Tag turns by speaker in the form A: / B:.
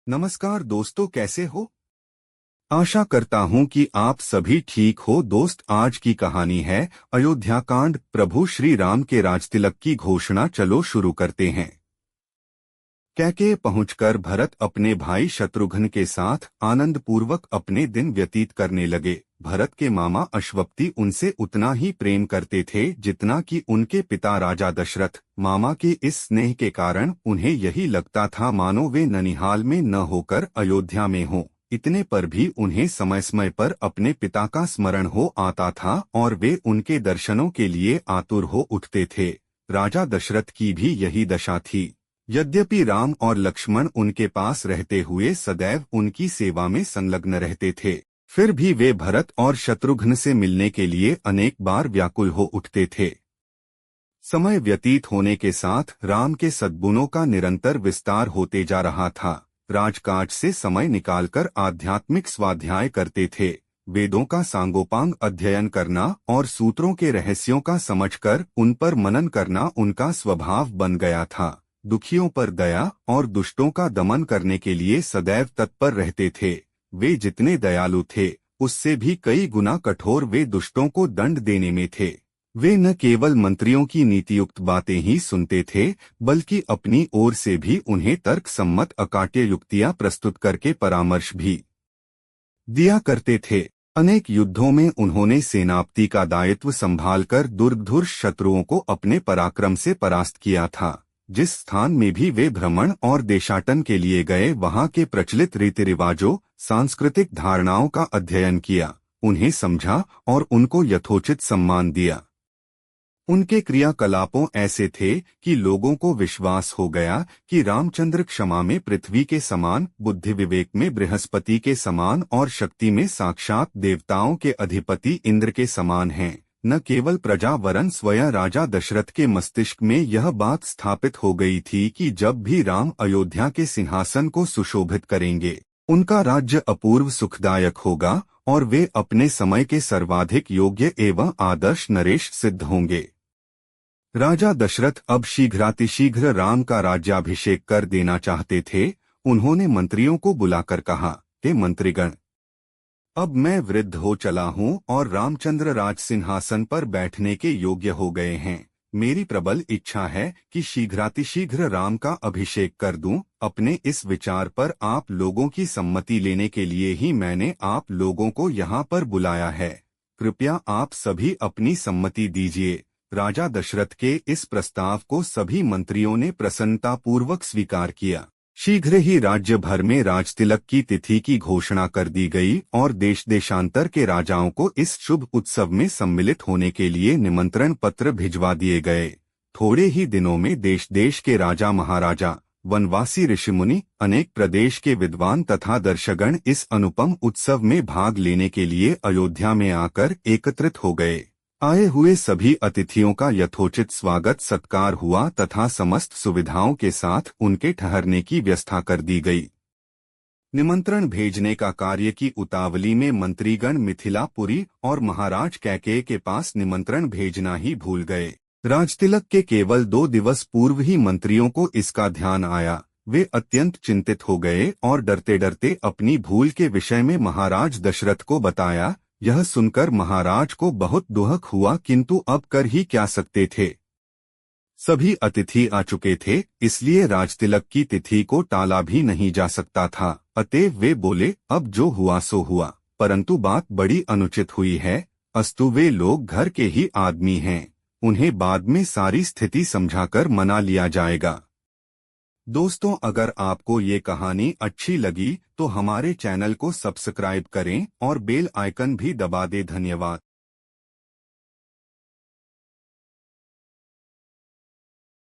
A: नमस्कार दोस्तों, कैसे हो? आशा करता हूं कि आप सभी ठीक हो। दोस्त, आज की कहानी है अयोध्या कांड, प्रभु श्री राम के राजतिलक की घोषणा। चलो शुरू करते हैं। कैकेय पहुंचकर भरत अपने भाई शत्रुघ्न के साथ आनंद पूर्वक अपने दिन व्यतीत करने लगे। भरत के मामा अश्वपति उनसे उतना ही प्रेम करते थे जितना कि उनके पिता राजा दशरथ। मामा के इस स्नेह के कारण उन्हें यही लगता था मानो वे ननिहाल में न होकर अयोध्या में हों। इतने पर भी उन्हें समय समय पर अपने पिता का स्मरण हो आता था और वे उनके दर्शनों के लिए आतुर हो उठते थे। राजा दशरथ की भी यही दशा थी। यद्यपि राम और लक्ष्मण उनके पास रहते हुए सदैव उनकी सेवा में संलग्न रहते थे, फिर भी वे भरत और शत्रुघ्न से मिलने के लिए अनेक बार व्याकुल हो उठते थे। समय व्यतीत होने के साथ राम के सद्गुणों का निरंतर विस्तार होते जा रहा था। राजकाज से समय निकालकर आध्यात्मिक स्वाध्याय करते थे। वेदों का सांगोपांग अध्ययन करना और सूत्रों के रहस्यों का समझकर उन पर मनन करना उनका स्वभाव बन गया था। दुखियों पर दया और दुष्टों का दमन करने के लिए सदैव तत्पर रहते थे। वे जितने दयालु थे, उससे भी कई गुना कठोर वे दुष्टों को दंड देने में थे। वे न केवल मंत्रियों की नीतियुक्त बातें ही सुनते थे, बल्कि अपनी ओर से भी उन्हें तर्क सम्मत अकाट्य युक्तियां प्रस्तुत करके परामर्श भी दिया करते थे। अनेक युद्धों में उन्होंने सेनापति का दायित्व संभालकर दुर्धर्ष शत्रुओं को अपने पराक्रम से परास्त किया था। जिस स्थान में भी वे भ्रमण और देशाटन के लिए गए, वहां के प्रचलित रीति रिवाजों, सांस्कृतिक धारणाओं का अध्ययन किया, उन्हें समझा और उनको यथोचित सम्मान दिया। उनके क्रियाकलापों ऐसे थे कि लोगों को विश्वास हो गया कि रामचंद्र क्षमा में पृथ्वी के समान, बुद्धि विवेक में बृहस्पति के समान और शक्ति में साक्षात देवताओं के अधिपति इंद्र के समान हैं। न केवल प्रजा वरन स्वयं राजा दशरथ के मस्तिष्क में यह बात स्थापित हो गई थी कि जब भी राम अयोध्या के सिंहासन को सुशोभित करेंगे, उनका राज्य अपूर्व सुखदायक होगा और वे अपने समय के सर्वाधिक योग्य एवं आदर्श नरेश सिद्ध होंगे। राजा दशरथ अब शीघ्रातिशीघ्र राम का राज्याभिषेक कर देना चाहते थे। उन्होंने मंत्रियों को बुलाकर कहा, हे मंत्रीगण, अब मैं वृद्ध हो चला हूँ और रामचंद्र राज सिंहासन पर बैठने के योग्य हो गए हैं। मेरी प्रबल इच्छा है कि शीघ्रातिशीघ्र राम का अभिषेक कर दूं। अपने इस विचार पर आप लोगों की सम्मति लेने के लिए ही मैंने आप लोगों को यहाँ पर बुलाया है। कृपया आप सभी अपनी सम्मति दीजिए। राजा दशरथ के इस प्रस्ताव को सभी मंत्रियों ने प्रसन्नतापूर्वक स्वीकार किया। शीघ्र ही राज्य भर में राजतिलक की तिथि की घोषणा कर दी गई और देश देशांतर के राजाओं को इस शुभ उत्सव में सम्मिलित होने के लिए निमंत्रण पत्र भिजवा दिए गए। थोड़े ही दिनों में देश देश के राजा महाराजा, वनवासी ऋषिमुनि, अनेक प्रदेश के विद्वान तथा दर्शकगण इस अनुपम उत्सव में भाग लेने के लिए अयोध्या में आकर एकत्रित हो गए। आए हुए सभी अतिथियों का यथोचित स्वागत सत्कार हुआ तथा समस्त सुविधाओं के साथ उनके ठहरने की व्यवस्था कर दी गई। निमंत्रण भेजने का कार्य की उतावली में मंत्रीगण मिथिलापुरी और महाराज कैकेय के पास निमंत्रण भेजना ही भूल गए। राजतिलक के केवल 2 दिवस पूर्व ही मंत्रियों को इसका ध्यान आया। वे अत्यंत चिंतित हो गए और डरते डरते अपनी भूल के विषय में महाराज दशरथ को बताया। यह सुनकर महाराज को बहुत दुख हुआ, किंतु अब कर ही क्या सकते थे। सभी अतिथि आ चुके थे, इसलिए राजतिलक की तिथि को टाला भी नहीं जा सकता था। अतएव वे बोले, अब जो हुआ सो हुआ, परंतु बात बड़ी अनुचित हुई है। अस्तु वे लोग घर के ही आदमी हैं, उन्हें बाद में सारी स्थिति समझाकर मना लिया जाएगा। दोस्तों, अगर आपको ये कहानी अच्छी लगी तो हमारे चैनल को सब्सक्राइब करें और बेल आइकन भी दबा दें। धन्यवाद।